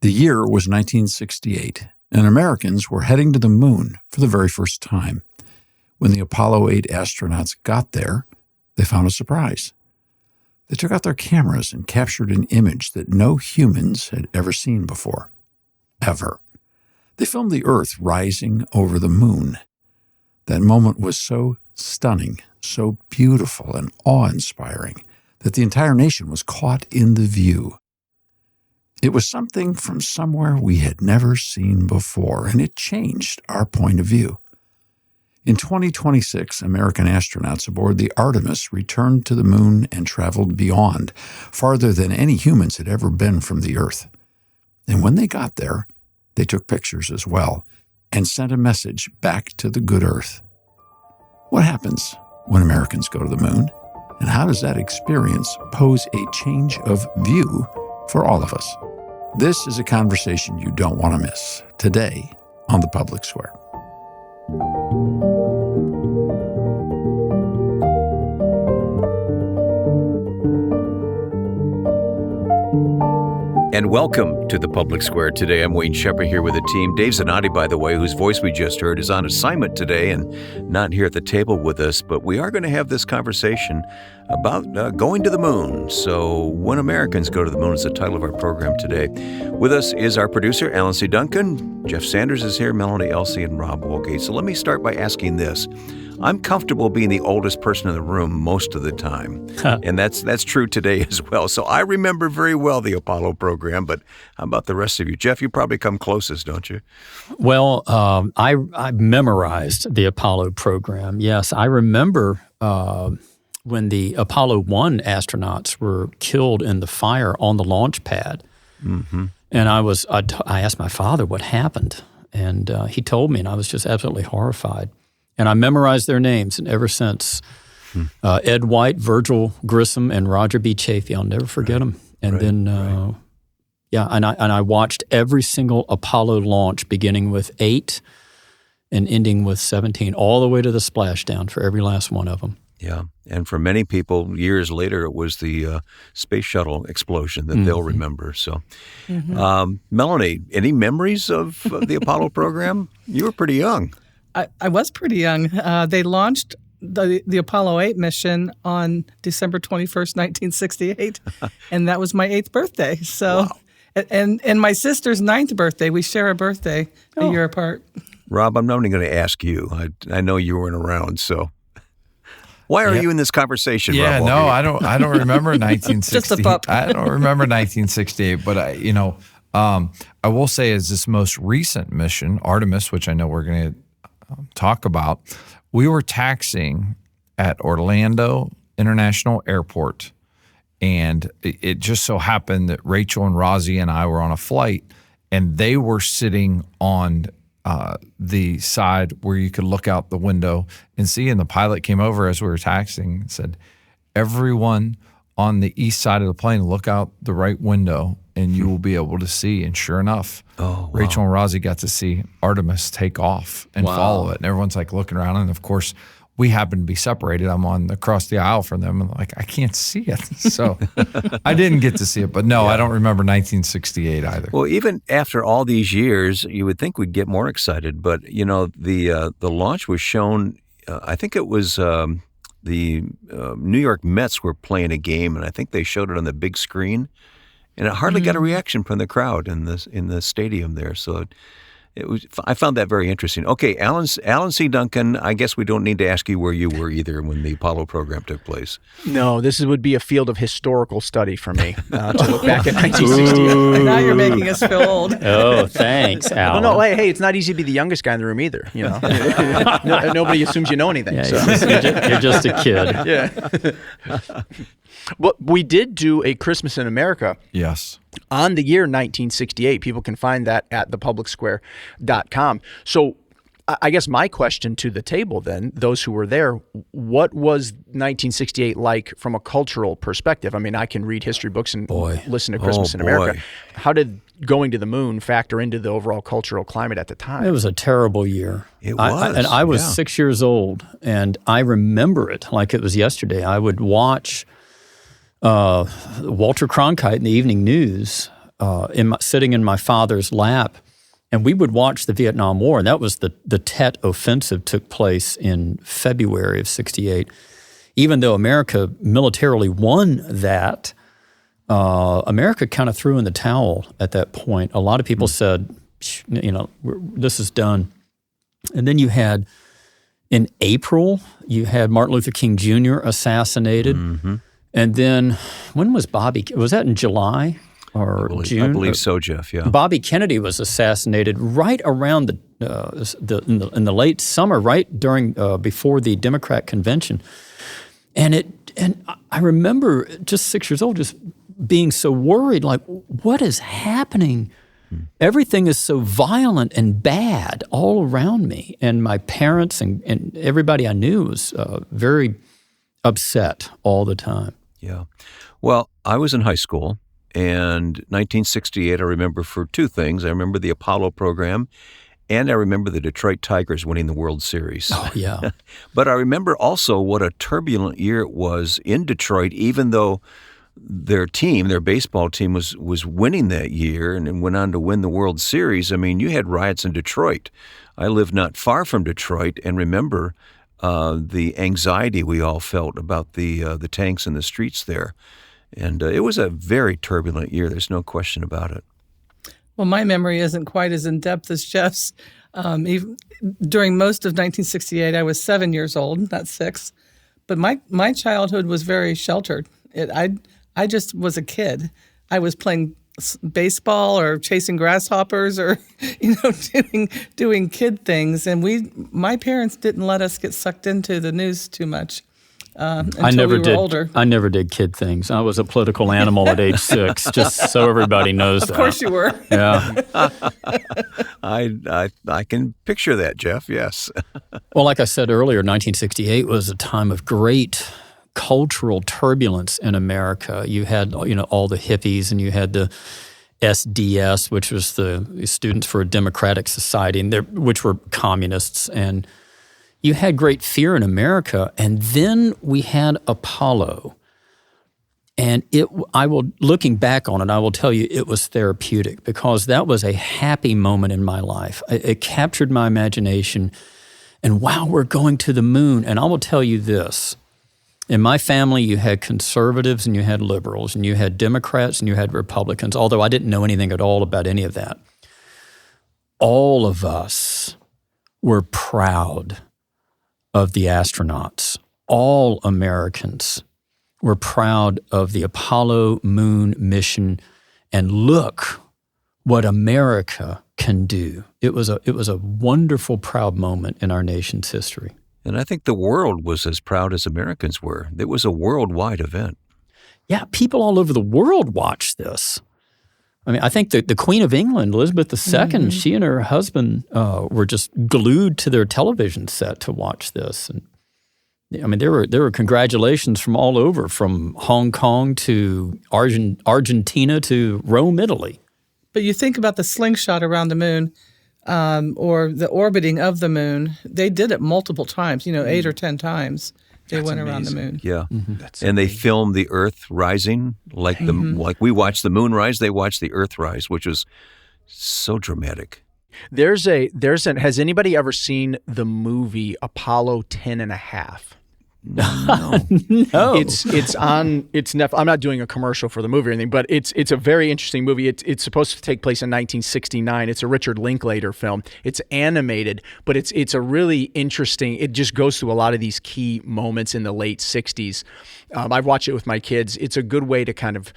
The year was 1968, and Americans were heading to the moon for the very first time. When the Apollo 8 astronauts got there, they found a surprise. They took out their cameras and captured an image that no humans had ever seen before. Ever. They filmed the Earth rising over the moon. That moment was so stunning, so beautiful and awe-inspiring that the entire nation was caught in the view. It was something from somewhere we had never seen before, and it changed our point of view. In 2026, American astronauts aboard the Artemis returned to the moon and traveled beyond, farther than any humans had ever been from the Earth. And when they got there, they took pictures as well and sent a message back to the good Earth. What happens when Americans go to the moon? And how does that experience pose a change of view for all of us? This is a conversation you don't want to miss today on The Public Square. And welcome to The Public Square today. I'm Wayne Shepherd here with the team. Dave Zanotti, by the way, whose voice we just heard, is on assignment today and not here at the table with us. But we are going to have this conversation about going to the moon. So When Americans Go to the Moon is the title of our program today. With us is our producer, Alan C. Duncan. Jeff Sanders is here, Melanie Elsey, and Rob Wolgate. So let me start by asking this. I'm comfortable being the oldest person in the room most of the time, and that's true today as well. So I remember very well the Apollo program, but how about the rest of you? Jeff, you probably come closest, don't you? Well, I memorized the Apollo program. Yes, I remember when the Apollo 1 astronauts were killed in the fire on the launch pad. Mm-hmm. And I asked my father what happened, and he told me, and I was just absolutely horrified. And I memorized their names, and ever since, Ed White, Virgil Grissom, and Roger B. Chafee, I'll never forget them. And I watched every single Apollo launch, beginning with 8 and ending with 17, all the way to the splashdown for every last one of them. Yeah, and for many people, years later, it was the space shuttle explosion that they'll remember. So, Melanie, any memories of the Apollo program? You were pretty young. I was pretty young. They launched the Apollo 8 mission on December 21st, 1968, and that was my 8th birthday. So, wow. and my sister's 9th birthday. We share a birthday a year apart. Rob, I'm not even going to ask you. I know you weren't around, so why are you in this conversation? Yeah, Rob? no, I don't remember 1968. Just a pup. I don't remember 1968, but I will say, as this most recent mission, Artemis, which I know we're going to talk about, we were taxiing at Orlando International Airport, and it just so happened that Rachel and Rozzy and I were on a flight, and they were sitting on the side where you could look out the window and see, and the pilot came over as we were taxiing and said, "Everyone on the east side of the plane, look out the right window, and you will be able to see." And sure enough, Rachel and Rozzy got to see Artemis take off and follow it. And everyone's like looking around. And of course, we happen to be separated. I'm across the aisle from them, and I can't see it. So I didn't get to see it. But no, I don't remember 1968 either. Well, even after all these years, you would think we'd get more excited. But, the launch was shown, I think it was the New York Mets were playing a game, and I think they showed it on the big screen. And it hardly got a reaction from the crowd in the stadium there. So I found that very interesting. Okay, Alan C. Duncan, I guess we don't need to ask you where you were either when the Apollo program took place. No, this would be a field of historical study for me to look back at 1968. Now you're making us feel old. Oh, thanks, Alan. Well, no, hey, it's not easy to be the youngest guy in the room either. Nobody assumes you know anything. Yeah, so. You're just a kid. Yeah. But we did do a Christmas in America. Yes. On the year 1968. People can find that at thepublicsquare.com. So I guess my question to the table then, those who were there, what was 1968 like from a cultural perspective? I mean, I can read history books and listen to Christmas in America. How did going to the moon factor into the overall cultural climate at the time? It was a terrible year. It was. I was 6 years old, and I remember it like it was yesterday. I would watch Walter Cronkite in the evening news sitting in my father's lap, and we would watch the Vietnam War, and that was the Tet Offensive took place in February of '68. Even though America militarily won that, America kind of threw in the towel at that point. A lot of people said, this is done. And then you had, in April, you had Martin Luther King Jr. assassinated. Mm-hmm. And then, when was Bobby? Was that in July or June? I believe so, Jeff, yeah. Bobby Kennedy was assassinated right around in the late summer, right during, before the Democrat convention. And I remember just 6 years old, just being so worried, like, what is happening? Everything is so violent and bad all around me. And my parents and everybody I knew was very upset all the time. Yeah. Well, I was in high school, and 1968 I remember for two things. I remember the Apollo program, and I remember the Detroit Tigers winning the World Series. Oh, yeah. But I remember also what a turbulent year it was in Detroit, even though their baseball team was winning that year and went on to win the World Series. I mean, you had riots in Detroit. I lived not far from Detroit and remember the anxiety we all felt about the tanks in the streets there. And it was a very turbulent year. There's no question about it. Well, my memory isn't quite as in-depth as Jeff's. Even during most of 1968, I was 7 years old, not 6. But my childhood was very sheltered. I just was a kid. I was playing baseball or chasing grasshoppers or doing kid things. And my parents didn't let us get sucked into the news too much. Until we were older. I never did kid things. I was a political animal at age 6, just so everybody knows that. Of course you were. Yeah. I can picture that, Jeff, yes. Well, like I said earlier, 1968 was a time of great cultural turbulence in America. You had, all the hippies, and you had the SDS, which was the Students for a Democratic Society, and which were communists, and you had great fear in America, and then we had Apollo. And looking back on it, I will tell you it was therapeutic because that was a happy moment in my life. It captured my imagination, and wow, we're going to the moon. And I will tell you this. In my family, you had conservatives and you had liberals, and you had Democrats and you had Republicans, although I didn't know anything at all about any of that. All of us were proud of the astronauts. All Americans were proud of the Apollo moon mission, and look what America can do. It was a wonderful, proud moment in our nation's history. And I think the world was as proud as Americans were. It was a worldwide event. Yeah, people all over the world watched this. I mean, I think the Queen of England, Elizabeth II, she and her husband were just glued to their television set to watch this. And I mean, there were congratulations from all over, from Hong Kong to Argentina to Rome, Italy. But you think about the slingshot around the moon, or the orbiting of the moon. They did it multiple times, 8 or 10 times. They went around the moon. Yeah, and they filmed the Earth rising like we watched the moon rise. They watched the Earth rise, which was so dramatic. Has anybody ever seen the movie Apollo 10.5? No. No. It's on I'm not doing a commercial for the movie or anything, but it's a very interesting movie. It's supposed to take place in 1969. It's a Richard Linklater film. It's animated, but it's a really interesting. It just goes through a lot of these key moments in the late 60s. I've watched it with my kids. It's a good way to kind of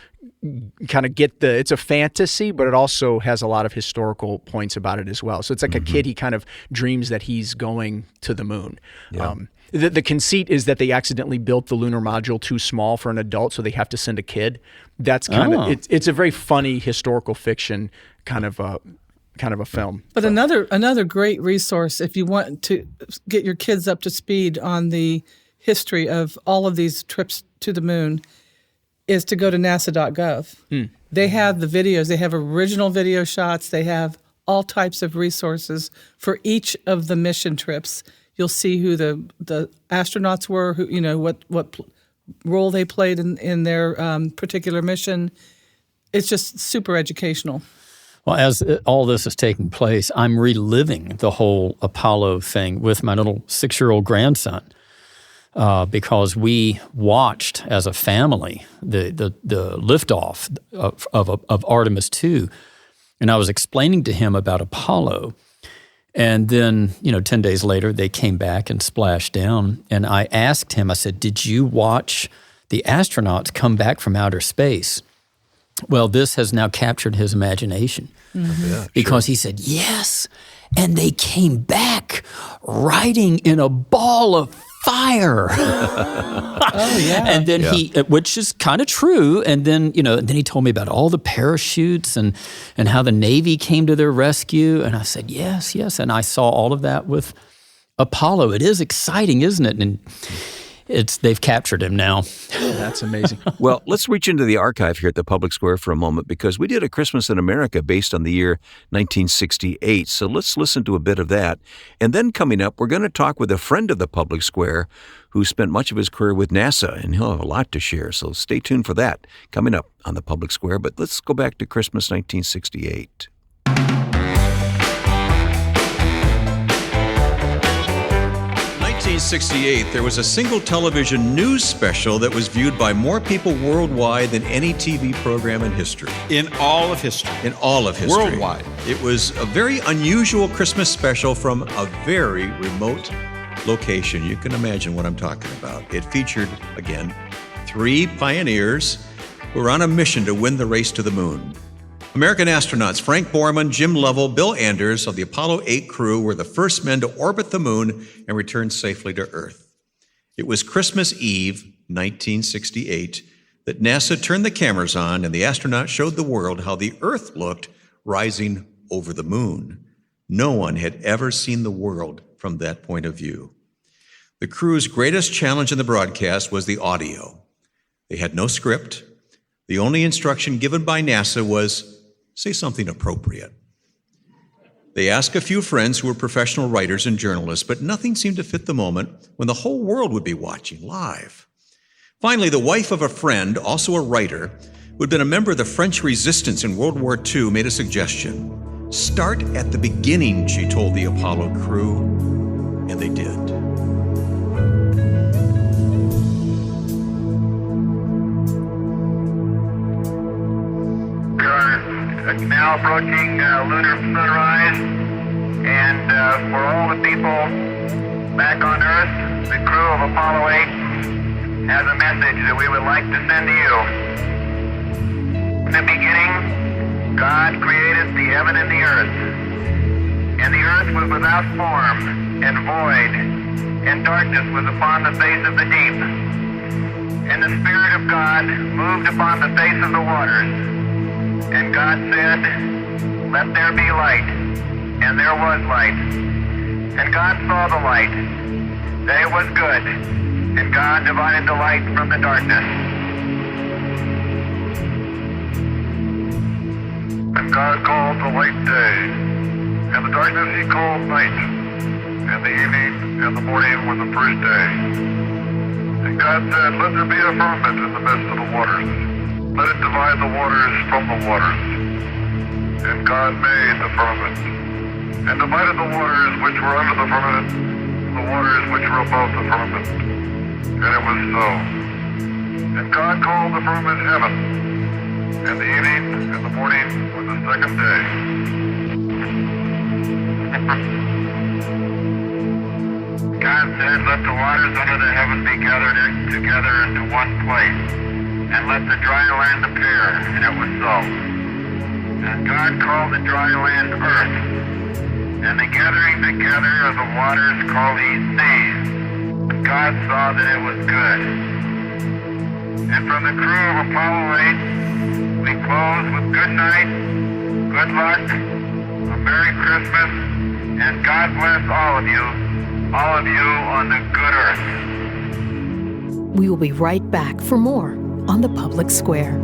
get it's a fantasy, but it also has a lot of historical points about it as well. So it's like a kid, he kind of dreams that he's going to the moon. Yeah. The conceit is that they accidentally built the lunar module too small for an adult, so they have to send a kid. That's kind of it's a very funny historical fiction kind of a film. But another great resource if you want to get your kids up to speed on the history of all of these trips to the moon is to go to nasa.gov. They have the videos. They have original video shots. They have all types of resources for each of the mission trips. You'll see who the astronauts were, what role they played in their particular mission. it's just super educational. Well, as all this is taking place, I'm reliving the whole Apollo thing with my little 6-year-old grandson because we watched as a family the liftoff of Artemis II, and I was explaining to him about Apollo. And then, 10 days later, they came back and splashed down. And I asked him, I said, did you watch the astronauts come back from outer space? Well, this has now captured his imagination because he said, yes. And they came back riding in a ball of fire. Oh, yeah. And then which is kind of true. And then, and then he told me about all the parachutes and how the Navy came to their rescue. And I said, yes. And I saw all of that with Apollo. It is exciting, isn't it? And they've captured him now. That's amazing. Well, let's reach into the archive here at the Public Square for a moment because we did a Christmas in America based on the year 1968. So let's listen to a bit of that. And then coming up, we're going to talk with a friend of the Public Square who spent much of his career with NASA, and he'll have a lot to share. So stay tuned for that coming up on the Public Square. But let's go back to Christmas 1968. 1968, there was a single television news special that was viewed by more people worldwide than any TV program in history. In all of history. In all of history. Worldwide. It was a very unusual Christmas special from a very remote location. You can imagine what I'm talking about. It featured, again, 3 pioneers who were on a mission to win the race to the moon. American astronauts Frank Borman, Jim Lovell, Bill Anders of the Apollo 8 crew were the first men to orbit the moon and return safely to Earth. It was Christmas Eve, 1968, that NASA turned the cameras on and the astronauts showed the world how the Earth looked rising over the moon. No one had ever seen the world from that point of view. The crew's greatest challenge in the broadcast was the audio. They had no script. The only instruction given by NASA was, say something appropriate. They asked a few friends who were professional writers and journalists, but nothing seemed to fit the moment when the whole world would be watching live. Finally, the wife of a friend, also a writer, who had been a member of the French resistance in World War II, made a suggestion. Start at the beginning, she told the Apollo crew, and they did. Now approaching lunar sunrise, and for all the people back on Earth, the crew of Apollo 8 has a message that we would like to send to you. In the beginning, God created the heaven and the earth, and the earth was without form and void, and darkness was upon the face of the deep. And the Spirit of God moved upon the face of the waters. And God said, let there be light. And there was light. And God saw the light, that it was good. And God divided the light from the darkness. And God called the light day, and the darkness he called night. And the evening and the morning were the first day. And God said, let there be a firmament in the midst of the waters. Let it divide the waters from the waters. And God made the firmament, and divided the waters which were under the firmament from the waters which were above the firmament. And it was so. And God called the firmament heaven, and the evening and the morning was the second day. God said, let the waters under the heaven be gathered together into one place. And let the dry land appear, and it was so. And God called the dry land earth, and the gathering together of the waters called he seas. And God saw that it was good. And from the crew of Apollo 8, we close with good night, good luck, a Merry Christmas, and God bless all of you on the good earth. We will be right back for more on the Public Square.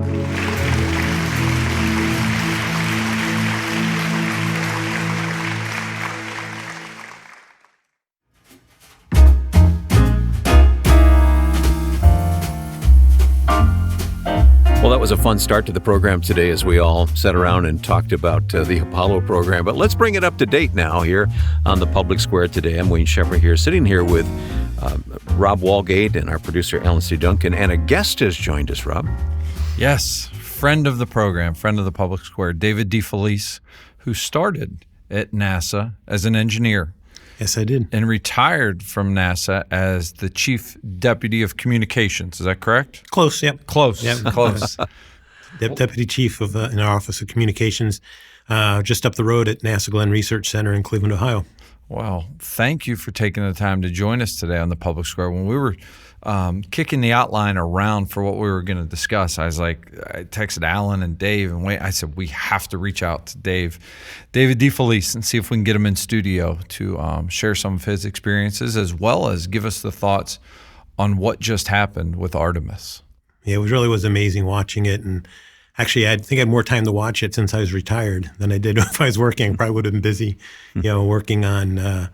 Well, that was a fun start to the program today as we all sat around and talked about the Apollo program. But let's bring it up to date now here on the Public Square today. I'm Wayne Shepard here, sitting here with Rob Walgate and our producer, Alan C. Duncan. And a guest has joined us, Rob. Yes, friend of the program, friend of the Public Square, David DeFelice, who started at NASA as an engineer. Yes, I did. And retired from NASA as the Chief Deputy of Communications. Is that correct? Close, yep. Close, Yep. close. Deputy Chief of in our Office of Communications, just up the road at NASA Glenn Research Center in Cleveland, Ohio. Well, thank you for taking the time to join us today on the Public Square. When we were kicking the outline around for what we were going to discuss, I texted Alan and Dave and I said, we have to reach out to David DeFelice, and see if we can get him in studio to share some of his experiences, as well as give us the thoughts on what just happened with Artemis. Yeah, it really was amazing watching it. And actually, I think I had more time to watch it since I was retired than I did if I was working. I probably would have been busy, working on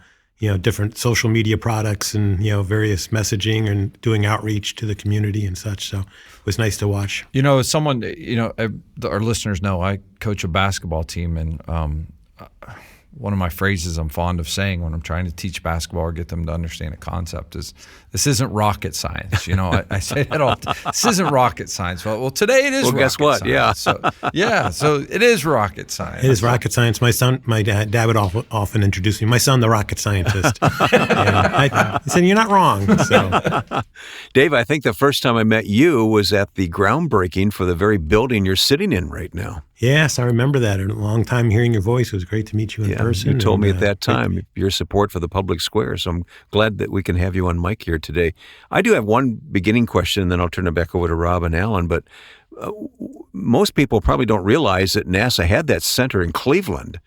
different social media products and, various messaging and doing outreach to the community and such. So it was nice to watch. As someone, our listeners know, I coach a basketball team, and one of my phrases I'm fond of saying when I'm trying to teach basketball or get them to understand a concept is, this isn't rocket science. I say that all the time. This isn't rocket science. Well, today it is rocket guess what? science. Yeah. So it is rocket science. It is rocket science. My dad would often introduce me, my son, the rocket scientist. I said, you're not wrong. So, Dave, I think the first time I met you was at the groundbreaking for the very building you're sitting in right now. Yes, I remember that. A long time hearing your voice. It was great to meet you in person. You told me at that time your support for the Public Square, so I'm glad that we can have you on mic here today. I do have one beginning question, and then I'll turn it back over to Rob and Alan, but most people probably don't realize that NASA had that center in Cleveland.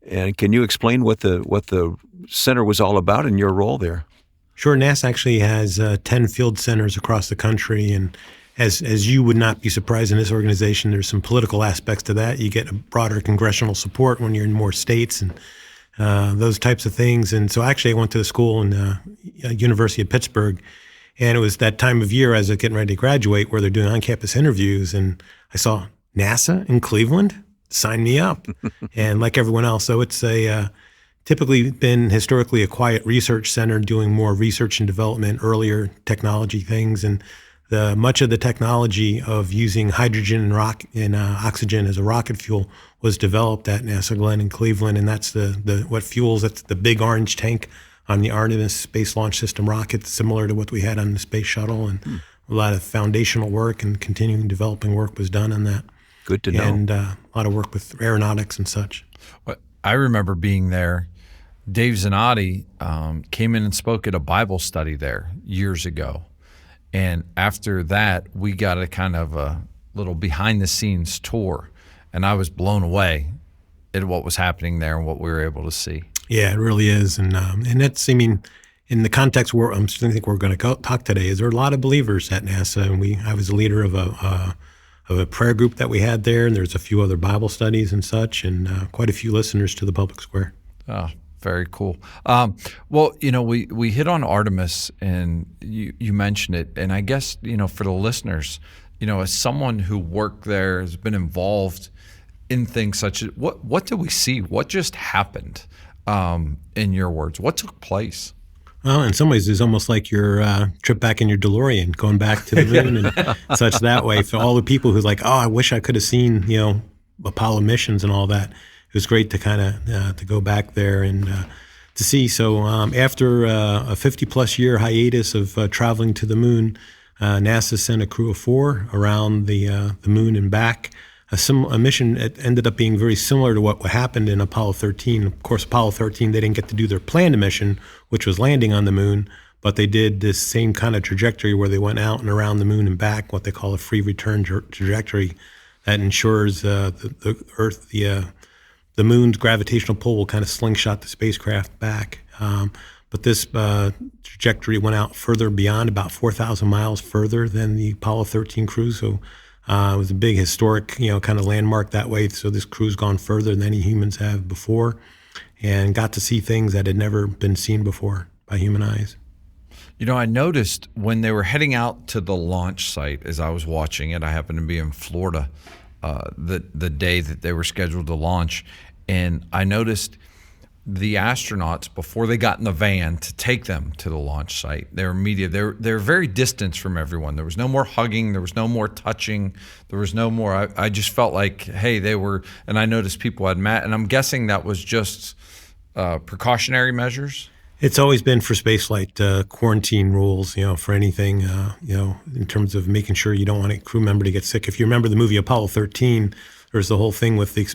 And can you explain what the center was all about and your role there? Sure. NASA actually has 10 field centers across the country, and as you would not be surprised in this organization, there's some political aspects to that. You get a broader congressional support when you're in more states and those types of things. And so actually I went to the school in University of Pittsburgh, and it was that time of year as I was getting ready to graduate where they're doing on-campus interviews, and I saw NASA in Cleveland. Sign me up. And like everyone else, so it's typically been historically a quiet research center doing more research and development, earlier technology things, and much of the technology of using hydrogen and oxygen as a rocket fuel was developed at NASA Glenn in Cleveland, and that's what fuels. That's the big orange tank on the Artemis Space Launch System rocket, similar to what we had on the space shuttle, and a lot of foundational work and continuing developing work was done on that. Good to know. And a lot of work with aeronautics and such. Well, I remember being there. Dave Zanotti came in and spoke at a Bible study there years ago. And after that, we got a kind of a little behind-the-scenes tour, and I was blown away at what was happening there and what we were able to see. Yeah, it really is, and it's. I mean, in the context where I think we're going to talk today, is there are a lot of believers at NASA, and I was a leader of a prayer group that we had there, and there's a few other Bible studies and such, and quite a few listeners to the Public Square. Oh, very cool. Well, we hit on Artemis, and you mentioned it, and I guess, for the listeners, as someone who worked there, has been involved in things such as, what did we see? What just happened, in your words? What took place? Well, in some ways, it's almost like your trip back in your DeLorean, going back to the moon and such that way. For all the people who's like, I wish I could have seen, Apollo missions and all that. It was great to kind of to go back there and to see. So after a 50-plus year hiatus of traveling to the moon, NASA sent a crew of 4 around the moon and back. A mission that ended up being very similar to what happened in Apollo 13. Of course, Apollo 13, they didn't get to do their planned mission, which was landing on the moon, but they did this same kind of trajectory where they went out and around the moon and back, what they call a free return trajectory that ensures the Earth, the moon's gravitational pull will kind of slingshot the spacecraft back. But this trajectory went out further beyond, about 4,000 miles further than the Apollo 13 cruise. So it was a big historic, kind of landmark that way. So this crew's gone further than any humans have before, and got to see things that had never been seen before by human eyes. You know, I noticed when they were heading out to the launch site, as I was watching it, I happened to be in Florida the day that they were scheduled to launch, and I noticed the astronauts, before they got in the van to take them to the launch site, they were very distant from everyone. There was no more hugging, there was no more touching, there was no more. I just felt like, hey, they were, and I noticed people had met, and I'm guessing that was just precautionary measures. It's always been for spaceflight quarantine rules, for anything, in terms of making sure you don't want a crew member to get sick. If you remember the movie Apollo 13, there's the whole thing with the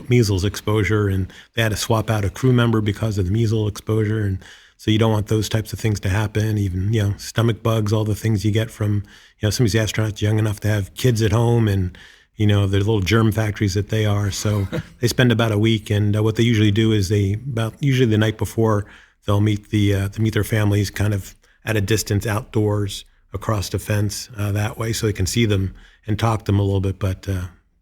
measles exposure, and they had to swap out a crew member because of the measles exposure. And so you don't want those types of things to happen, even, stomach bugs, all the things you get from, some of these astronauts young enough to have kids at home and, the little germ factories that they are. So they spend about a week, and what they usually do is usually the night before, they'll meet their families kind of at a distance outdoors across the fence that way, so they can see them and talk to them a little bit, but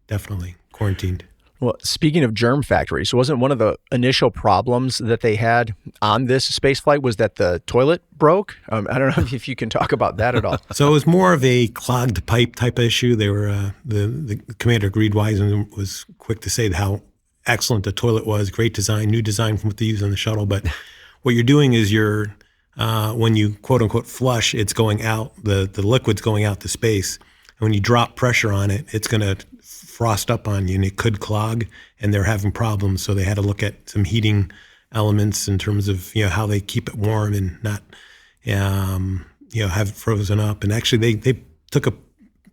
definitely quarantined. Well, speaking of germ factories, wasn't one of the initial problems that they had on this space flight was that the toilet broke? I don't know if you can talk about that at all. So it was more of a clogged pipe type of issue. They were the commander agreed wise and was quick to say how excellent the toilet was, great design, new design from what they use on the shuttle, but what you're doing is when you quote unquote flush, it's going out, the liquid's going out to space. And when you drop pressure on it, it's going to frost up on you and it could clog, and they're having problems. So they had to look at some heating elements in terms of, how they keep it warm and not, have it frozen up. And actually they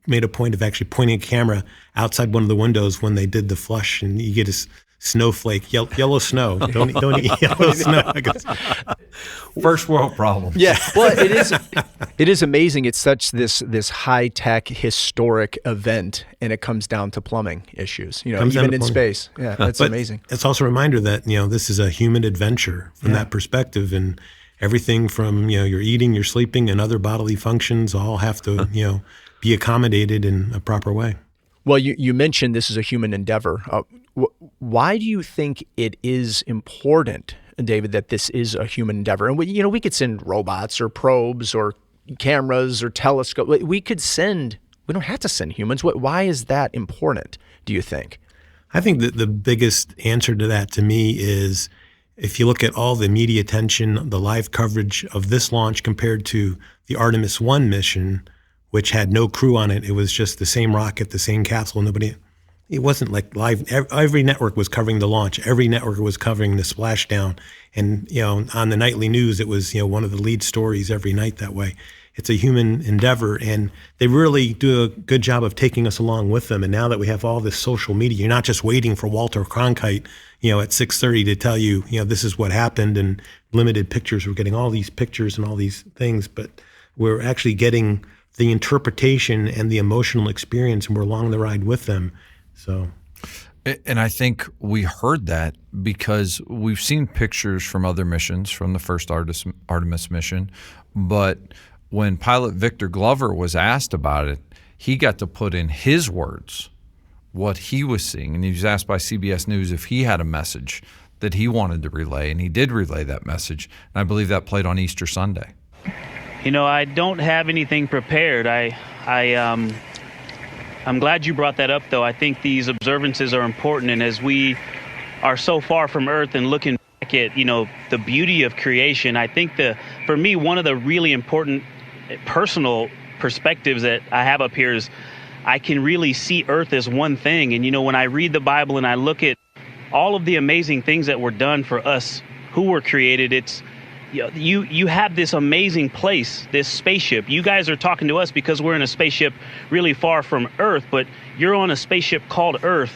made a point of actually pointing a camera outside one of the windows when they did the flush, and you get a snowflake, yellow snow. Don't eat yellow snow. First world problem. Yeah, well, it is amazing. It's such this high tech historic event, and it comes down to plumbing issues. Even in space. Yeah, that's amazing. It's also a reminder that this is a human adventure from that perspective, and everything from your eating, your sleeping, and other bodily functions all have to be accommodated in a proper way. Well, you mentioned this is a human endeavor. Why do you think it is important, David, that this is a human endeavor? And we could send robots or probes or cameras or telescopes. We don't have to send humans. Why is that important, do you think? I think that the biggest answer to that to me is if you look at all the media attention, the live coverage of this launch compared to the Artemis 1 mission, which had no crew on it. It was just the same rocket, the same capsule. It wasn't like live. Every network was covering the launch. Every network was covering the splashdown. And, on the nightly news, it was, one of the lead stories every night that way. It's a human endeavor, and they really do a good job of taking us along with them. And now that we have all this social media, you're not just waiting for Walter Cronkite, at 6:30 to tell you, this is what happened, and limited pictures. We're getting all these pictures and all these things, but we're actually getting the interpretation and the emotional experience, and we're along the ride with them. So, and I think we heard that because we've seen pictures from other missions, from the first Artemis mission, but when pilot Victor Glover was asked about it, he got to put in his words what he was seeing, and he was asked by CBS News if he had a message that he wanted to relay, and he did relay that message, and I believe that played on Easter Sunday. I don't have anything prepared. I'm glad you brought that up, though. I think these observances are important, and as we are so far from Earth and looking back at, the beauty of creation, I think for me, one of the really important personal perspectives that I have up here is I can really see Earth as one thing. And, when I read the Bible and I look at all of the amazing things that were done for us who were created, it's you have this amazing place, this spaceship. You guys are talking to us because we're in a spaceship really far from Earth, but you're on a spaceship called Earth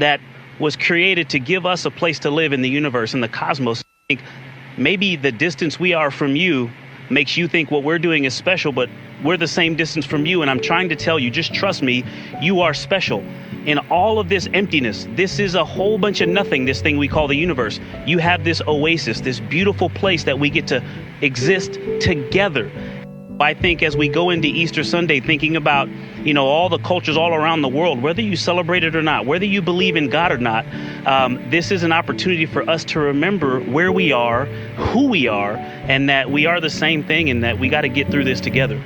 that was created to give us a place to live in the universe, in the cosmos. I think maybe the distance we are from you makes you think what we're doing is special, but we're the same distance from you, and I'm trying to tell you, just trust me, you are special. In all of this emptiness, this is a whole bunch of nothing, this thing we call the universe. You have this oasis, this beautiful place that we get to exist together. I think as we go into Easter Sunday, thinking about, all the cultures all around the world, whether you celebrate it or not, whether you believe in God or not, this is an opportunity for us to remember where we are, who we are, and that we are the same thing, and that we got to get through this together.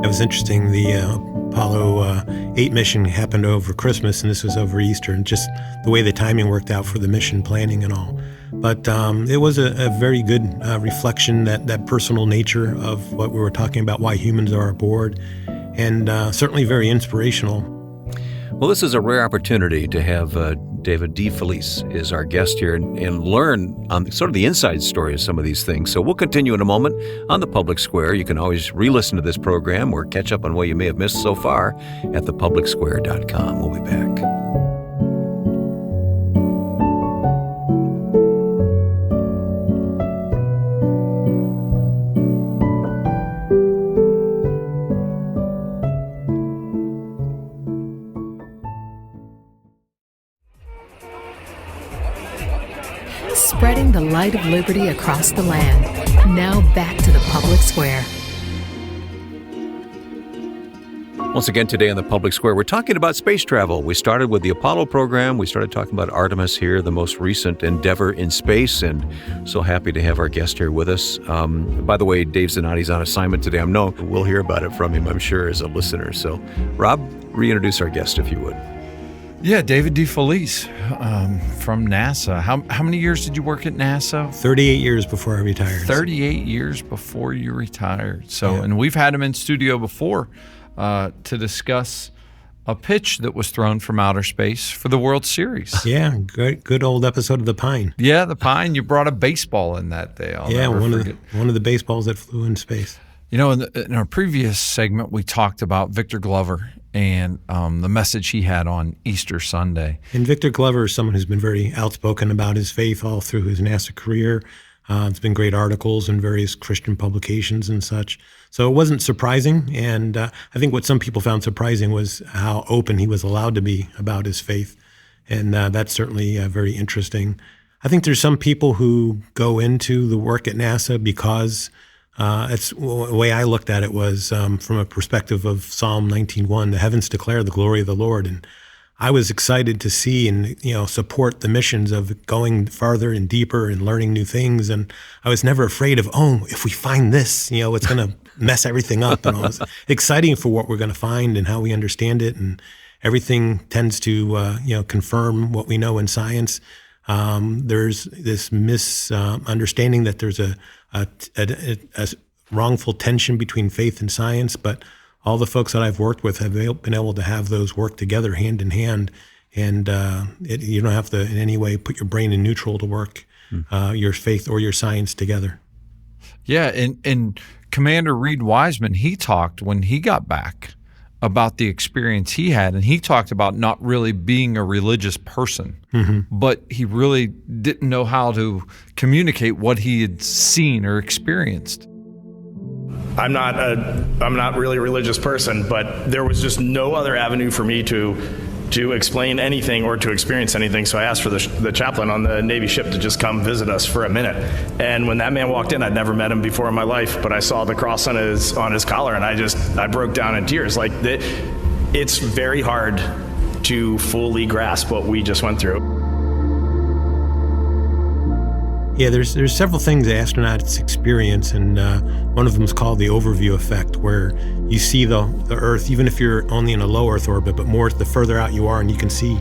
It was interesting. The Apollo 8 mission happened over Christmas, and this was over Easter, and just the way the timing worked out for the mission planning and all. But it was a very good reflection, that personal nature of what we were talking about, why humans are aboard, and certainly very inspirational. Well, this is a rare opportunity to have David DeFelice is our guest here and learn on sort of the inside story of some of these things. So we'll continue in a moment on the Public Square. You can always re-listen to this program or catch up on what you may have missed so far at thepublicsquare.com. We'll be back. Spreading the light of liberty across the land. Now back to the Public Square. Once again today on the Public Square, we're talking about space travel. We started with the Apollo program. We started talking about Artemis here, the most recent endeavor in space, and so happy to have our guest here with us. By the way, Dave Zanotti's on assignment today. We'll hear about it from him, I'm sure, as a listener. So, Rob, reintroduce our guest, if you would. Yeah, David DeFelice from NASA. How many years did you work at NASA? 38 years before I retired. 38 years before you retired. So, yeah. And we've had him in studio before to discuss a pitch that was thrown from outer space for the World Series. Yeah, good old episode of The Pine. Yeah, The Pine. You brought a baseball in that day. One of the baseballs that flew in space. In our previous segment, we talked about Victor Glover and the message he had on Easter Sunday. And Victor Glover is someone who's been very outspoken about his faith all through his NASA career. It's been great articles in various Christian publications and such. So it wasn't surprising. And I think what some people found surprising was how open he was allowed to be about his faith. And that's certainly very interesting. I think there's some people who go into the work at NASA because the way I looked at it was from a perspective of Psalm 19:1, the heavens declare the glory of the Lord. And I was excited to see and support the missions of going farther and deeper and learning new things. And I was never afraid of, if we find this, it's going to mess everything up. And it was exciting for what we're going to find and how we understand it. And everything tends to confirm what we know in science. There's this misunderstanding that there's a wrongful tension between faith and science, but all the folks that I've worked with have been able to have those work together hand in hand, and you don't have to in any way put your brain in neutral to work your faith or your science together. Yeah, and Commander Reed Wiseman, he talked when he got back about the experience he had, and he talked about not really being a religious person, but he really didn't know how to communicate what he had seen or experienced. I'm not really a religious person, but there was just no other avenue for me to explain anything or to experience anything. So I asked for the chaplain on the Navy ship to just come visit us for a minute. And when that man walked in, I'd never met him before in my life, but I saw the cross on his collar, and I broke down in tears. It's very hard to fully grasp what we just went through. Yeah, there's several things astronauts experience, and one of them is called the overview effect, where you see the Earth, even if you're only in a low Earth orbit, but more the further out you are, and you can see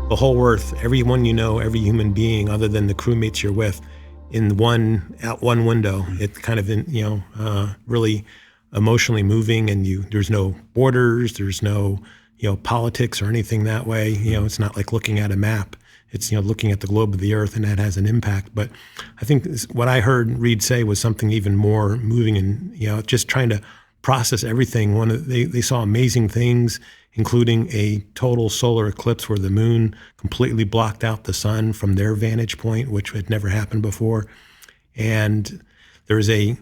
the whole Earth, everyone every human being other than the crewmates you're with, in one window. It's kind of really emotionally moving, and there's no borders, there's no politics or anything that way. It's not like looking at a map. It's looking at the globe of the Earth, and that has an impact. But I think what I heard Reed say was something even more moving, and just trying to process everything. They saw amazing things, including a total solar eclipse where the moon completely blocked out the sun from their vantage point, which had never happened before. And there's a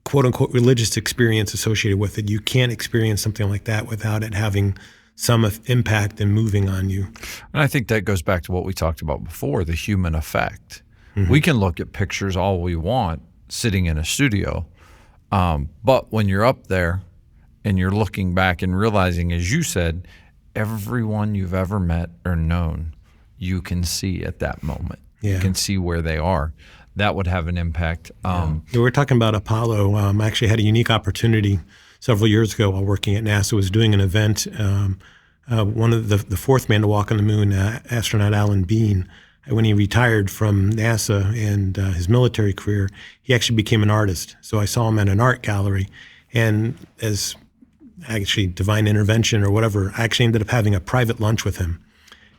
quote unquote religious experience associated with it. You can't experience something like that without it having some impact and moving on you. And I think that goes back to what we talked about before, the human effect. We can look at pictures all we want sitting in a studio, but when you're up there and you're looking back and realizing, as you said, everyone you've ever met or known, you can see at that moment. You can see where they are. That would have an impact. We're talking about Apollo. I actually had a unique opportunity several years ago while working at NASA. Was doing an event. One of the fourth man to walk on the moon, astronaut Alan Bean, when he retired from NASA and his military career, he actually became an artist. So I saw him at an art gallery, and as actually divine intervention or whatever, I actually ended up having a private lunch with him.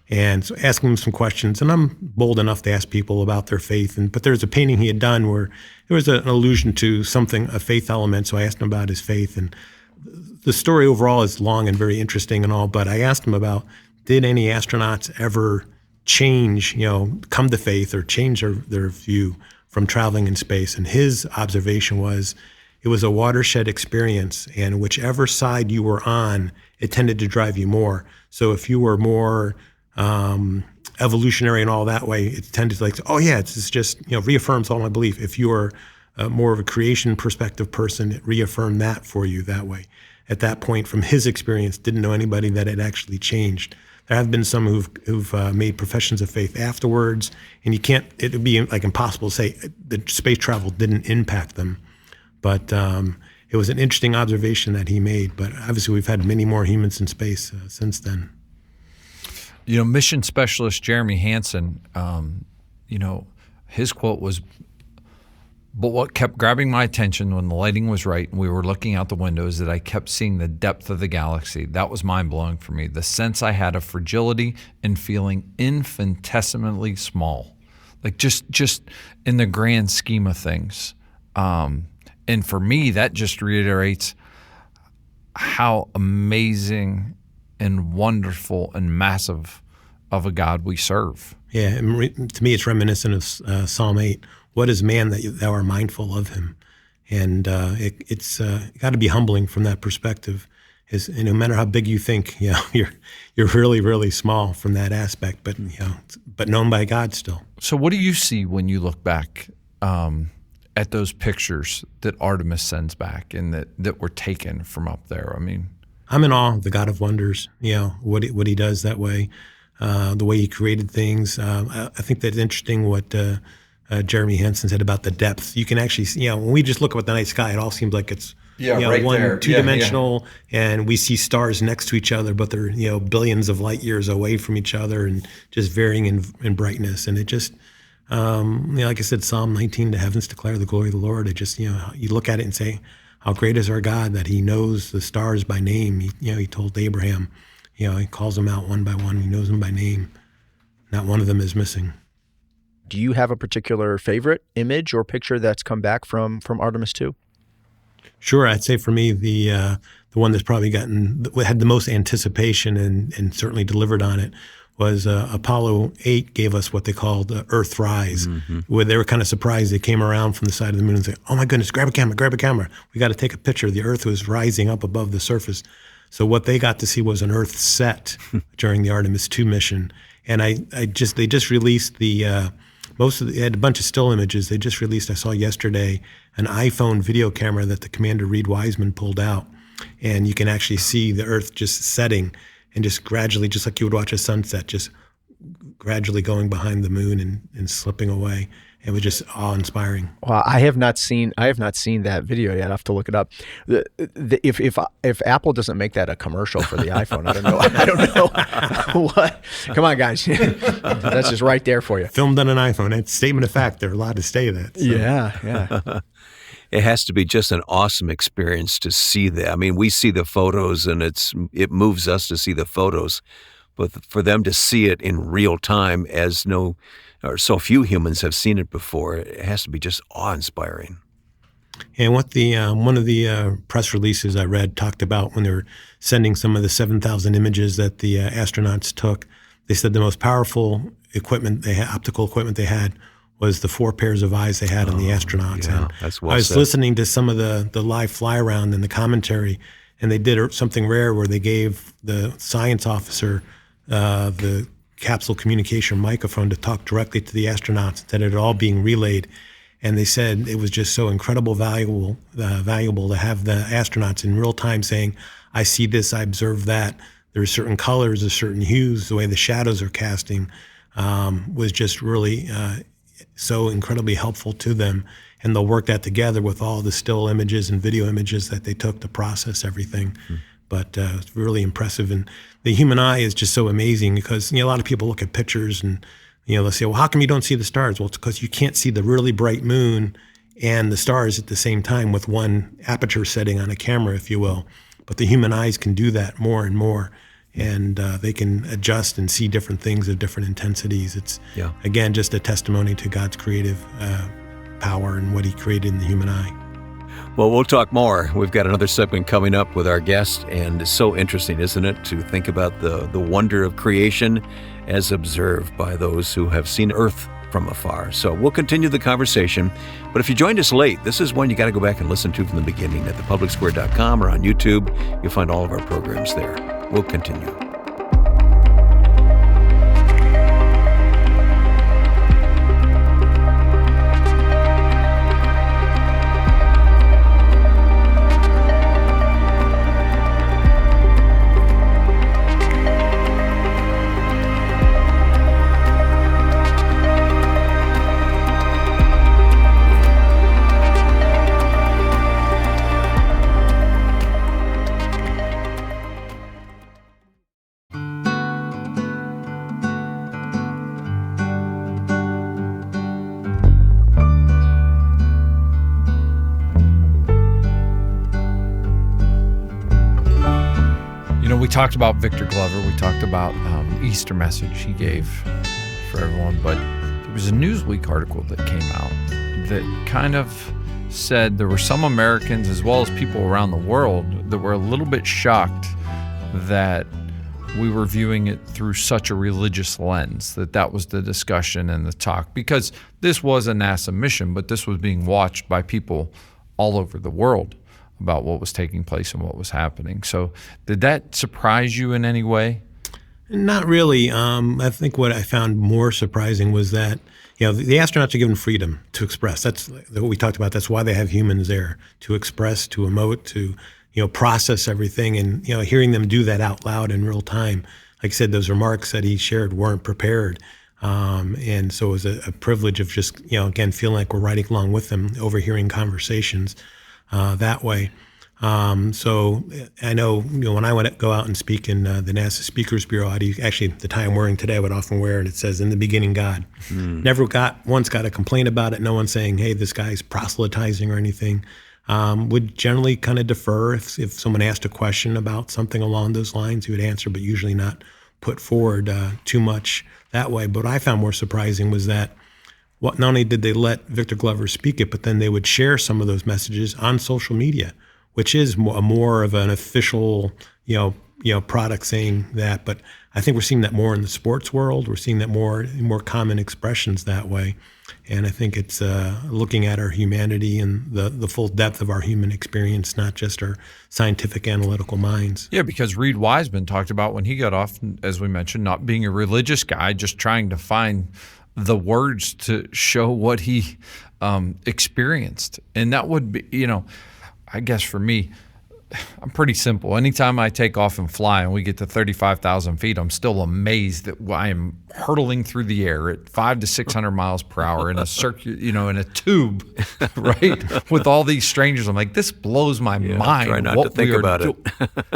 And so asking him some questions, and I'm bold enough to ask people about their faith. But there's a painting he had done where there was an allusion to something, a faith element. So I asked him about his faith, and the story overall is long and very interesting and all. But I asked him about, did any astronauts ever change, come to faith or change their view from traveling in space? And his observation was, it was a watershed experience, and whichever side you were on, it tended to drive you more. So if you were more evolutionary and all that way, it tended to it's just, reaffirms all my belief. If you are more of a creation perspective person, it reaffirmed that for you that way. At that point, from his experience, didn't know anybody that had actually changed. There have been some who've made professions of faith afterwards, and it would be impossible to say the space travel didn't impact them. But it was an interesting observation that he made. But obviously, we've had many more humans in space since then. Mission specialist Jeremy Hansen, his quote was, "But what kept grabbing my attention when the lighting was right and we were looking out the windows, that I kept seeing the depth of the galaxy. That was mind-blowing for me. The sense I had of fragility and feeling infinitesimally small, just in the grand scheme of things." And for me, that just reiterates how amazing and wonderful and massive of a God we serve. Yeah, and to me, it's reminiscent of Psalm 8. What is man that thou art mindful of him? And it's got to be humbling from that perspective. No matter how big you think, you're really, really small from that aspect, but known by God still. So what do you see when you look back at those pictures that Artemis sends back and that were taken from up there? I mean, I'm in awe of the God of wonders, what he does that way, the way he created things. I think that's interesting what Jeremy Hansen said about the depth. You can actually see, when we just look up at the night sky, it all seems like it's right one there. two-dimensional, and we see stars next to each other, but they're billions of light years away from each other and just varying in brightness. And it just, like I said, Psalm 19, the heavens declare the glory of the Lord. It just, you look at it and say, how great is our God that he knows the stars by name. He told Abraham, he calls them out one by one. He knows them by name. Not one of them is missing. Do you have a particular favorite image or picture that's come back from Artemis 2? Sure. I'd say for me, the one that's probably had the most anticipation and certainly delivered on it was Apollo 8 gave us what they called Earthrise, where they were kind of surprised. They came around from the side of the moon and said, oh my goodness, grab a camera. We got to take a picture. The Earth was rising up above the surface. So what they got to see was an Earth set during the Artemis 2 mission. And they just released they had a bunch of still images. They just released, I saw yesterday, an iPhone video camera that the Commander Reed Wiseman pulled out. And you can actually see the Earth just setting and just gradually, just like you would watch a sunset, just gradually going behind the moon and slipping away. It was just awe-inspiring. Well, I have not seen that video yet. I have to look it up. If Apple doesn't make that a commercial for the iPhone, I don't know what. Come on, guys, that's just right there for you. Filmed on an iPhone. It's a statement of fact. They're allowed to say that. So. Yeah. It has to be just an awesome experience to see that. I mean, we see the photos and it moves us to see the photos, but for them to see it in real time as so few humans have seen it before, it has to be just awe-inspiring. And what one of the press releases I read talked about when they were sending some of the 7,000 images that the astronauts took, they said the most powerful optical equipment they had was the 4 pairs of eyes they had on the astronauts. Yeah, and that's well I was said. listening to some of the live fly around and the commentary, And they did something rare where they gave the science officer the capsule communication microphone to talk directly to the astronauts instead of it all being relayed. And they said it was just so incredible valuable to have the astronauts in real time saying, I see this, I observe that. There's certain colors, there's certain hues, the way the shadows are casting was just really so incredibly helpful to them. And they'll work that together with all the still images and video images that they took to process everything. But it's really impressive. And the human eye is just so amazing because, a lot of people look at pictures and, they'll say, well, how come you don't see the stars? Well, it's because you can't see the really bright moon and the stars at the same time with one aperture setting on a camera, if you will. But the human eyes can do that more and more. And they can adjust and see different things of different intensities. It's, again, just a testimony to God's creative power and what he created in the human eye. Well, we'll talk more. We've got another segment coming up with our guest, and it's so interesting, isn't it, to think about the wonder of creation as observed by those who have seen Earth from afar. So we'll continue the conversation. But if you joined us late, this is one you got to go back and listen to from the beginning at thepublicsquare.com or on YouTube. You'll find all of our programs there. We'll continue. We talked about Victor Glover. We talked about Easter message he gave for everyone. But there was a Newsweek article that came out that kind of said there were some Americans as well as people around the world that were a little bit shocked that we were viewing it through such a religious lens, that was the discussion and the talk. Because this was a NASA mission, but this was being watched by people all over the world about what was taking place and what was happening. So did that surprise you in any way? Not really. I think what I found more surprising was that, the astronauts are given freedom to express. That's what we talked about. That's why they have humans there, to express, to emote, to, process everything. And, hearing them do that out loud in real time, like I said, those remarks that he shared weren't prepared. And so it was a privilege of just, again, feeling like we're riding along with them, overhearing conversations that way. So I know, when I go out and speak in the NASA Speakers Bureau, actually the tie I'm wearing today I would often wear, and it says, "In the beginning, God." Never once got a complaint about it. No one saying, "Hey, this guy's proselytizing" or anything. Would generally kind of defer if someone asked a question about something along those lines, he would answer, but usually not put forward too much that way. But what I found more surprising was that not only did they let Victor Glover speak it, but then they would share some of those messages on social media, which is more of an official, product saying that. But I think we're seeing that more in the sports world. We're seeing that more common expressions that way. And I think it's looking at our humanity and the full depth of our human experience, not just our scientific analytical minds. Yeah, because Reed Wiseman talked about when he got off, as we mentioned, not being a religious guy, just trying to find the words to show what he experienced. And that would be, I guess for me, I'm pretty simple. Anytime I take off and fly and we get to 35,000 feet, I'm still amazed that I am hurtling through the air at 500 to 600 miles per hour in a in a tube, right? With all these strangers. I'm like, this blows my mind. Try not to think about it.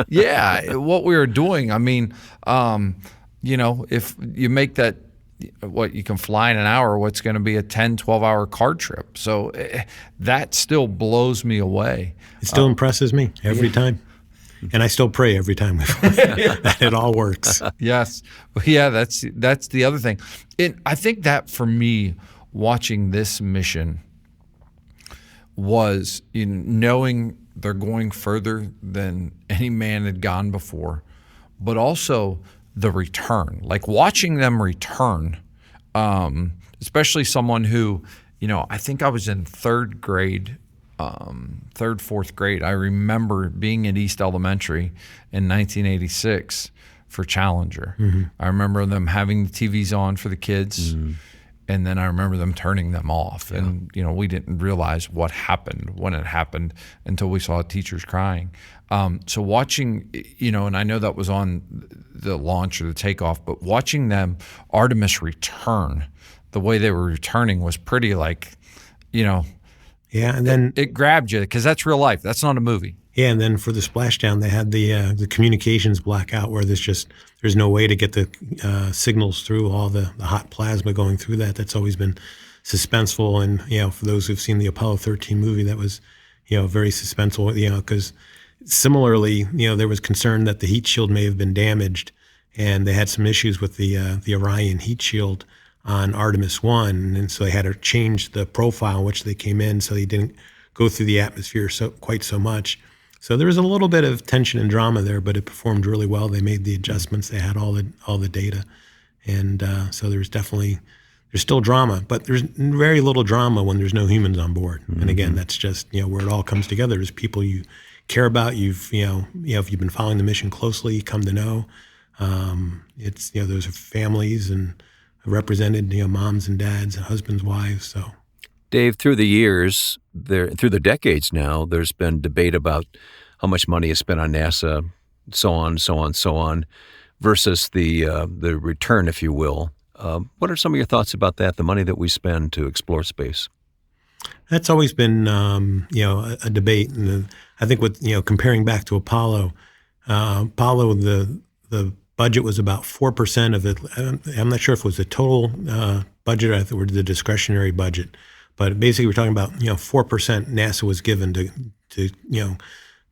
Yeah, what we are doing. I mean, if you make that, what you can fly in an hour, what's going to be a 10, 12-hour car trip. So that still blows me away. It still impresses me every time. And I still pray every time we fly that it all works. Yes. Yeah, that's the other thing. I think that for me, watching this mission was knowing they're going further than any man had gone before, but also the return, like watching them return, especially someone who, I think I was in third grade third, fourth grade. I remember being at East Elementary in 1986 for Challenger. Mm-hmm. I remember them having the TVs on for the kids, and then I remember them turning them off. And we didn't realize what happened when it happened until we saw teachers crying. So watching, and I know that was on the launch or the takeoff, but watching them Artemis return, the way they were returning was pretty Yeah, and then it grabbed you because that's real life. That's not a movie. Yeah, and then for the splashdown, they had the communications blackout where there's no way to get the signals through all the hot plasma going through that. That's always been suspenseful, and for those who've seen the Apollo 13 movie, that was very suspenseful. Because similarly, there was concern that the heat shield may have been damaged, and they had some issues with the Orion heat shield on Artemis 1, and so they had to change the profile in which they came in so they didn't go through the atmosphere quite so much. So there was a little bit of tension and drama there, but it performed really well. They made the adjustments. They had all the data, and so there's still drama, but there's very little drama when there's no humans on board. And again, that's just where it all comes together. There's people you care about. If you've been following the mission closely, you come to know. Those are families and represented, moms and dads, and husbands, wives. So, Dave, through the years, through the decades now, there's been debate about how much money is spent on NASA, so on, versus the return, if you will. What are some of your thoughts about that? The money that we spend to explore space. That's always been, a debate, and I think with comparing back to Apollo, the budget was about 4% of it. I'm not sure if it was the total budget or the discretionary budget, but basically we're talking about 4% NASA was given to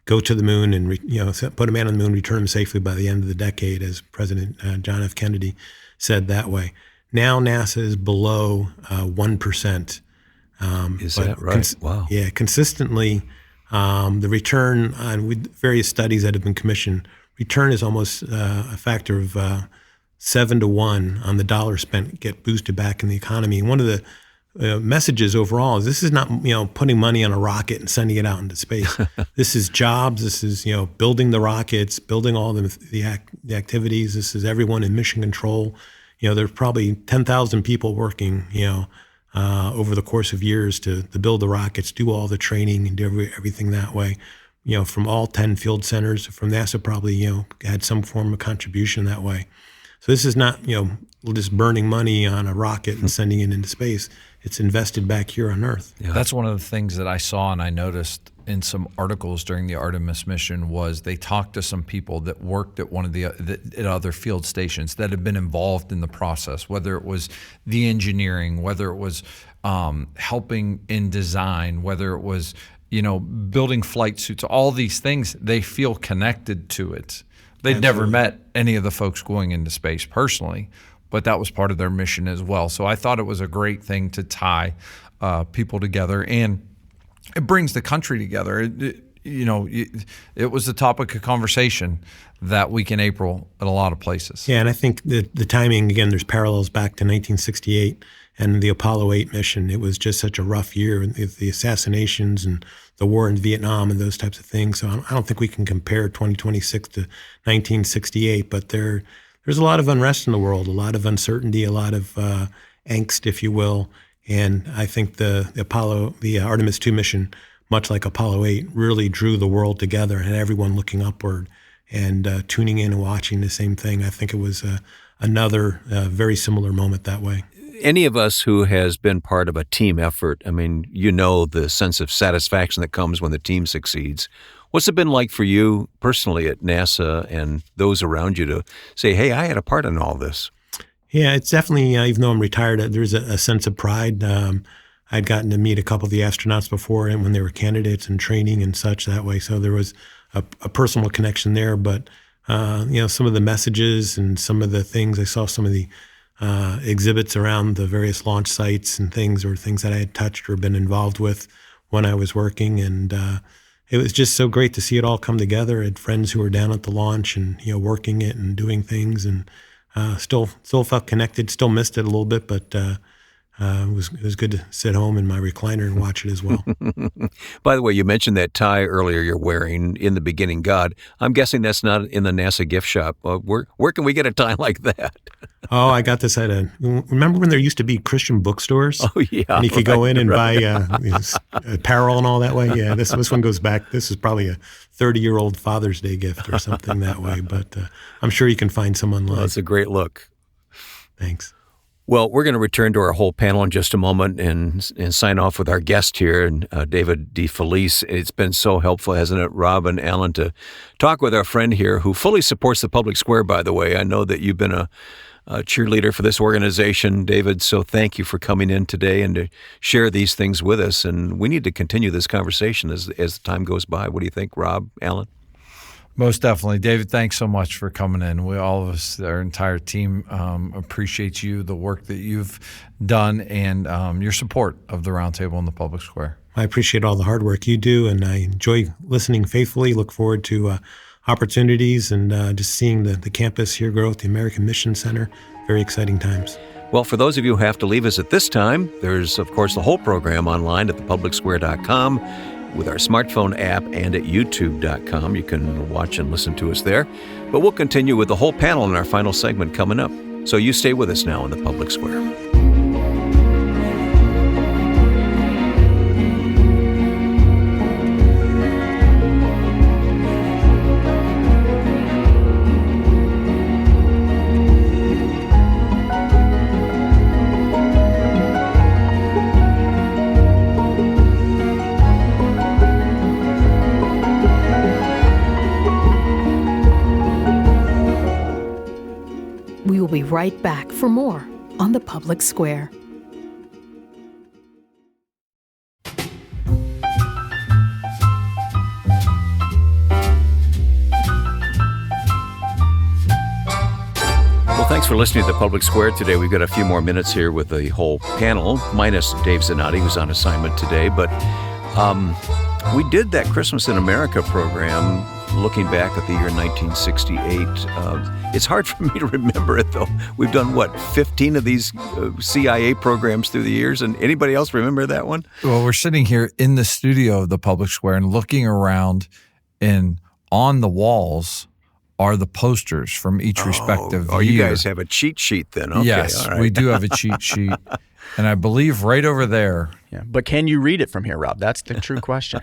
go to the moon and put a man on the moon, return him safely by the end of the decade, as President John F. Kennedy said that way. Now NASA is below 1%. Is that right? Wow. Yeah, consistently, the return on various studies that have been commissioned, return is almost a factor of 7 to 1 on the dollar spent get boosted back in the economy. And one of the messages overall is this is not putting money on a rocket and sending it out into space. This is jobs. This is building the rockets, building all the activities. This is everyone in mission control. There's probably 10,000 people working over the course of years to build the rockets, do all the training, and do everything that way. From all 10 field centers, from NASA probably, had some form of contribution that way. So this is not, just burning money on a rocket and sending it into space. It's invested back here on Earth. Yeah. That's one of the things that I saw and I noticed in some articles during the Artemis mission was they talked to some people that worked at one of the at other field stations that had been involved in the process, whether it was the engineering, whether it was helping in design, whether it was building flight suits, all these things, they feel connected to it. They'd Absolutely. never met any of the folks going into space personally, but that was part of their mission as well. So I thought it was a great thing to tie people together, and it brings the country together. It was the topic of conversation that week in April at a lot of places. Yeah, and I think the timing, again, there's parallels back to 1968 and the Apollo 8 mission. It was just such a rough year, the assassinations and the war in Vietnam and those types of things. So I don't think we can compare 2026 to 1968, but there's a lot of unrest in the world, a lot of uncertainty, a lot of angst, if you will. And I think the Artemis 2 mission, much like Apollo 8, really drew the world together and everyone looking upward and tuning in and watching the same thing. I think it was another very similar moment that way. Any of us who has been part of a team effort, the sense of satisfaction that comes when the team succeeds. What's it been like for you personally at NASA and those around you to say, hey, I had a part in all this? Yeah, it's definitely, even though I'm retired, there's a sense of pride. I'd gotten to meet a couple of the astronauts before and when they were candidates and training and such that way. So there was a personal connection there. But, some of the messages and some of the things, I saw some of the exhibits around the various launch sites and things that I had touched or been involved with when I was working. And it was just so great to see it all come together. I had friends who were down at the launch and, working it and doing things, and still felt connected, still missed it a little bit, but it was good to sit home in my recliner and watch it as well. By the way, you mentioned that tie earlier you're wearing, In the Beginning God. I'm guessing that's not in the NASA gift shop. Where can we get a tie like that? Oh, I got this at remember when there used to be Christian bookstores? Oh, yeah. And you could go in and buy apparel and all that way. Yeah, this one goes back. This is probably a 30-year-old Father's Day gift or something that way. But I'm sure you can find some online. Well, that's a great look. Thanks. Well, we're going to return to our whole panel in just a moment and sign off with our guest here, and David DeFelice. It's been so helpful, hasn't it, Rob and Alan, to talk with our friend here who fully supports the Public Square, by the way. I know that you've been a cheerleader for this organization, David, so thank you for coming in today and to share these things with us. And we need to continue this conversation as the time goes by. What do you think, Rob, Alan? Most definitely. David, thanks so much for coming in. We, all of us, our entire team, appreciate you, the work that you've done, and your support of the Roundtable in the Public Square. I appreciate all the hard work you do, and I enjoy listening faithfully. Look forward to opportunities and just seeing the campus here grow at the American Mission Center. Very exciting times. Well, for those of you who have to leave us at this time, there's, of course, the whole program online at thepublicsquare.com. with our smartphone app and at youtube.com. You can watch and listen to us there. But we'll continue with the whole panel in our final segment coming up. So you stay with us now in the Public Square. We will be right back for more on the Public Square. Well, thanks for listening to the Public Square today. We've got a few more minutes here with the whole panel, minus Dave Zanotti, who's on assignment today. But we did that Christmas in America program looking back at the year 1968. It's hard for me to remember it, though. We've done, 15 of these CIA programs through the years? And anybody else remember that one? Well, we're sitting here in the studio of the Public Square and looking around, and on the walls are the posters from each respective year. You guys have a cheat sheet then. Okay, yes, all right. We do have a cheat sheet. And I believe right over there. Yeah, but can you read it from here, Rob? That's the true question.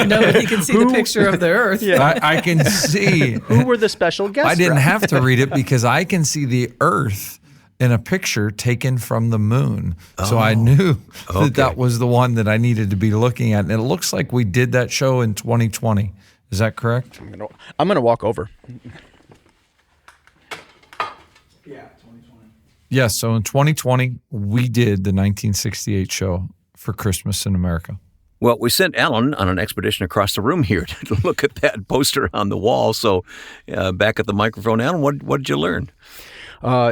Nobody can see the picture of the Earth. Yeah. I can see. Who were the special guests? I didn't Rob? have to read it because I can see the Earth in a picture taken from the moon. So I knew that was the one that I needed to be looking at. And it looks like we did that show in 2020. Is that correct? I'm gonna walk over. Yes, so in 2020, we did the 1968 show for Christmas in America. Well, we sent Alan on an expedition across the room here to look at that poster on the wall. So back at the microphone, Alan, what did you learn?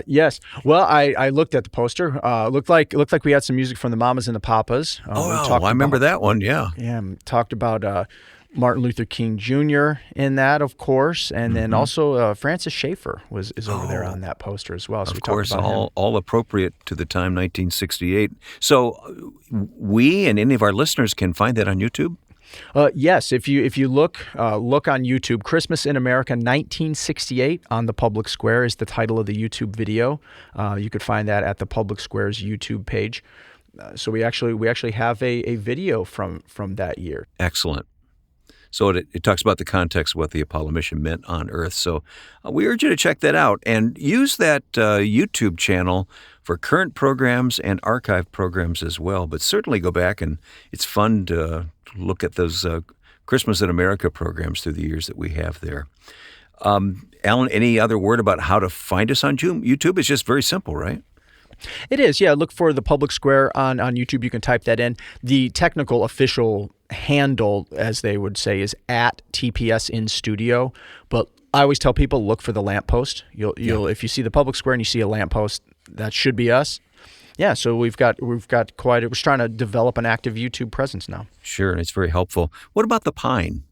Yes. Well, I looked at the poster. Looked like we had some music from the Mamas and the Papas. I remember that one, yeah. Yeah, talked about Martin Luther King Jr. in that, of course, and then also Francis Schaeffer is over there on that poster as well. So of course, all appropriate to the time, 1968. So we and any of our listeners can find that on YouTube? Yes, if you look on YouTube, Christmas in America 1968 on the Public Square is the title of the YouTube video. You could find that at the Public Square's YouTube page. So we actually have a video from that year. Excellent. So it talks about the context of what the Apollo mission meant on Earth. So we urge you to check that out and use that YouTube channel for current programs and archive programs as well. But certainly go back, and it's fun to look at those Christmas in America programs through the years that we have there. Alan, any other word about how to find us on YouTube? It's just very simple, right? It is, yeah. Look for the Public Square on YouTube. You can type that in. The technical official handle, as they would say, is at TPS in studio. But I always tell people, look for the lamppost. You'll if you see the Public Square and you see a lamppost, that should be us. Yeah, so we've got quite. We're trying to develop an active YouTube presence now. Sure, and it's very helpful. What about the pine?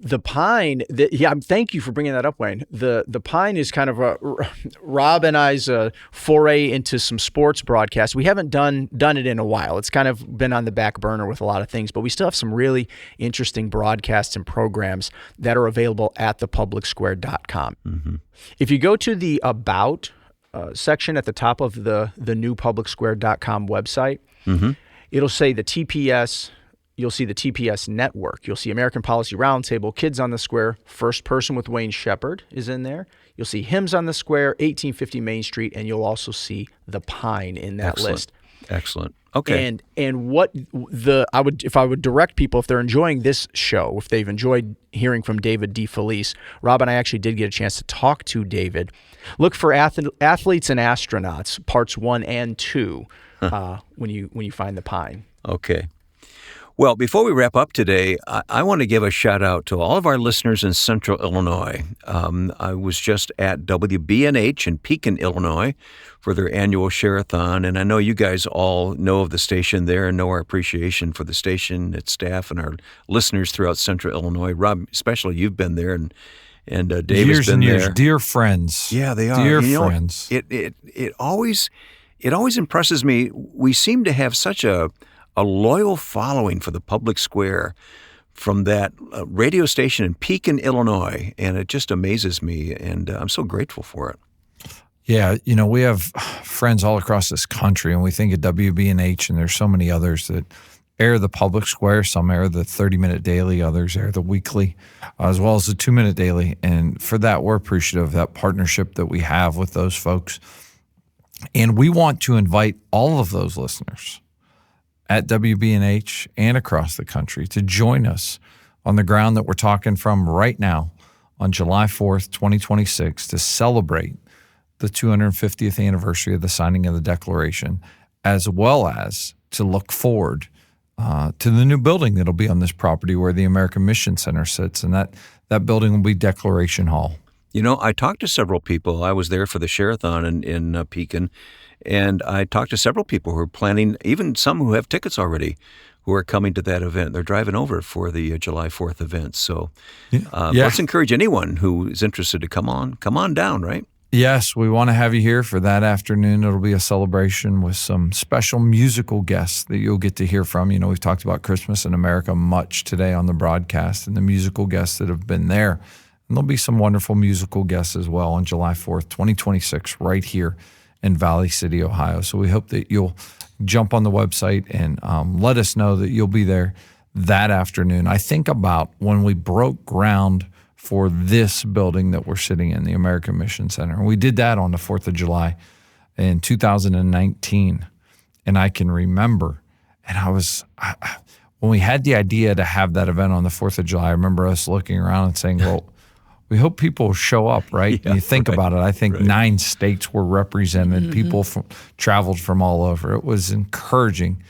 The Pine, thank you for bringing that up, Wayne. The Pine is kind of Rob and I's foray into some sports broadcasts. We haven't done it in a while. It's kind of been on the back burner with a lot of things, but we still have some really interesting broadcasts and programs that are available at thepublicsquare.com. Mm-hmm. If you go to the About section at the top of the new publicsquare.com website, mm-hmm. it'll say the TPS. You'll see the TPS network. You'll see American Policy Roundtable, Kids on the Square, First Person with Wayne Shepherd is in there. You'll see Hymns on the Square, 1850 Main Street, and you'll also see The Pine in that list. Excellent. Okay. And what if I would direct people, if they're enjoying this show, if they've enjoyed hearing from David DeFelice, Rob and I actually did get a chance to talk to David. Look for Athletes and Astronauts, parts 1 and 2, when you find The Pine. Okay. Well, before we wrap up today, I want to give a shout out to all of our listeners in Central Illinois. I was just at WBNH in Pekin, Illinois for their annual Share-a-thon, and I know you guys all know of the station there and know our appreciation for the station, its staff, and our listeners throughout Central Illinois. Rob, especially, you've been there, and David's been there. Years and years, dear friends. Yeah, they are. Dear friends. It always impresses me. We seem to have such a loyal following for the Public Square from that radio station in Pekin, Illinois, and it just amazes me, and I'm so grateful for it. Yeah, we have friends all across this country, and we think of WBNH, and there's so many others that air the Public Square. Some air the 30-minute daily, others air the weekly, as well as the 2-minute daily, and for that, we're appreciative of that partnership that we have with those folks, and we want to invite all of those listeners at WBNH and across the country to join us on the ground that we're talking from right now on July 4th, 2026, to celebrate the 250th anniversary of the signing of the Declaration, as well as to look forward to the new building that'll be on this property where the American Mission Center sits, and that building will be Declaration Hall. I talked to several people. I was there for the Share-a-thon in Pekin, and I talked to several people who are planning, even some who have tickets already, who are coming to that event. They're driving over for the July 4th event. So let's encourage anyone who is interested to come on down, right? Yes, we want to have you here for that afternoon. It'll be a celebration with some special musical guests that you'll get to hear from. We've talked about Christmas in America much today on the broadcast and the musical guests that have been there. And there'll be some wonderful musical guests as well on July 4th, 2026, right here in Valley City, Ohio. So we hope that you'll jump on the website and let us know that you'll be there that afternoon. I think about when we broke ground for this building that we're sitting in, the American Mission Center. And we did that on the 4th of July in 2019. And I can remember, and when we had the idea to have that event on the 4th of July, I remember us looking around and saying, well, we hope people show up, right? Yeah, and you think about it. I think 9 states were represented. Mm-hmm. People traveled from all over. It was encouraging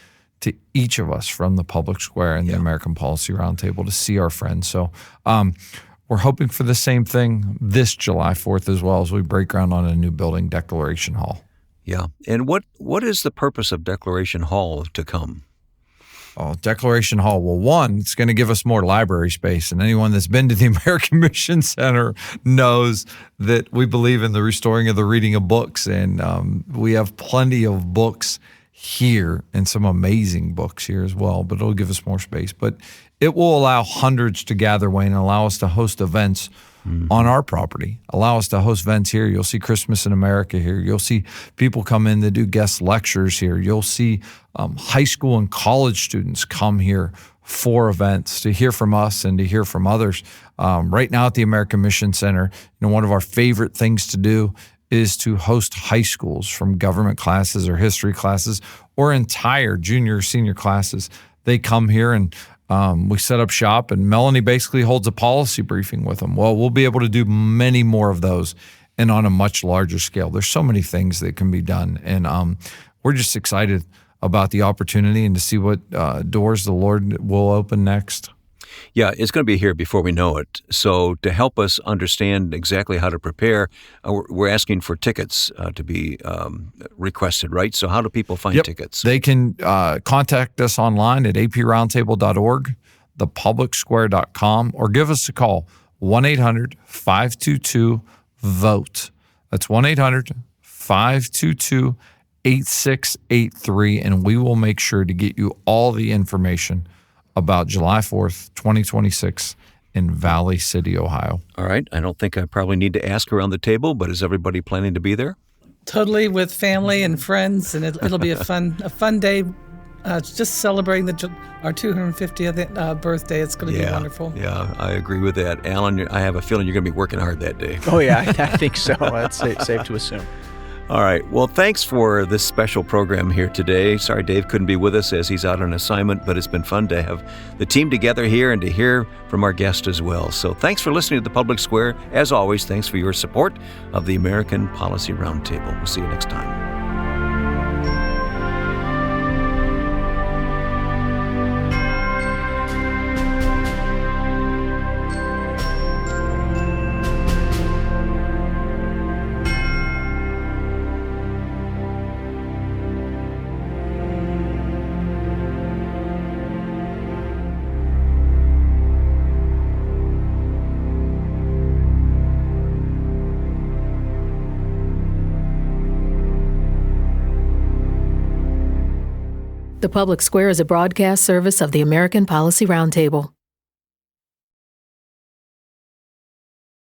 to each of us from the Public Square and the American Policy Roundtable to see our friends. So we're hoping for the same thing this July 4th as well, as we break ground on a new building, Declaration Hall. Yeah. And what is the purpose of Declaration Hall to come? Oh, Declaration Hall. Well, one, it's going to give us more library space. And anyone that's been to the American Mission Center knows that we believe in the restoring of the reading of books. And we have plenty of books here and some amazing books here as well. But it'll give us more space. But it will allow hundreds to gather, Wayne, and allow us to host events on our property, allow us to host events here. You'll see Christmas in America here. You'll see people come in to do guest lectures here. You'll see high school and college students come here for events to hear from us and to hear from others. Right now at the American Mission Center, one of our favorite things to do is to host high schools from government classes or history classes or entire junior or senior classes. They come here and we set up shop, and Melanie basically holds a policy briefing with them. Well, we'll be able to do many more of those and on a much larger scale. There's so many things that can be done, and we're just excited about the opportunity and to see what doors the Lord will open next. Yeah, it's going to be here before we know it. So to help us understand exactly how to prepare, we're asking for tickets to be requested, right? So how do people find tickets? They can contact us online at aproundtable.org. thepublicsquare.com, or give us a call, 1-800-522-VOTE. That's 1-800-522-8683, and we will make sure to get you all the information about July 4th, 2026 in Valley City, Ohio. All right. I don't think I probably need to ask around the table, but is everybody planning to be there? Totally, with family and friends, and it'll be a fun day. Just celebrating our 250th birthday. It's going to be wonderful. Yeah, I agree with that. Alan, I have a feeling you're going to be working hard that day. Oh, yeah, I think so. That's safe to assume. All right. Well, thanks for this special program here today. Sorry Dave couldn't be with us as he's out on assignment, but it's been fun to have the team together here and to hear from our guest as well. So thanks for listening to The Public Square. As always, thanks for your support of the American Policy Roundtable. We'll see you next time. The Public Square is a broadcast service of the American Policy Roundtable.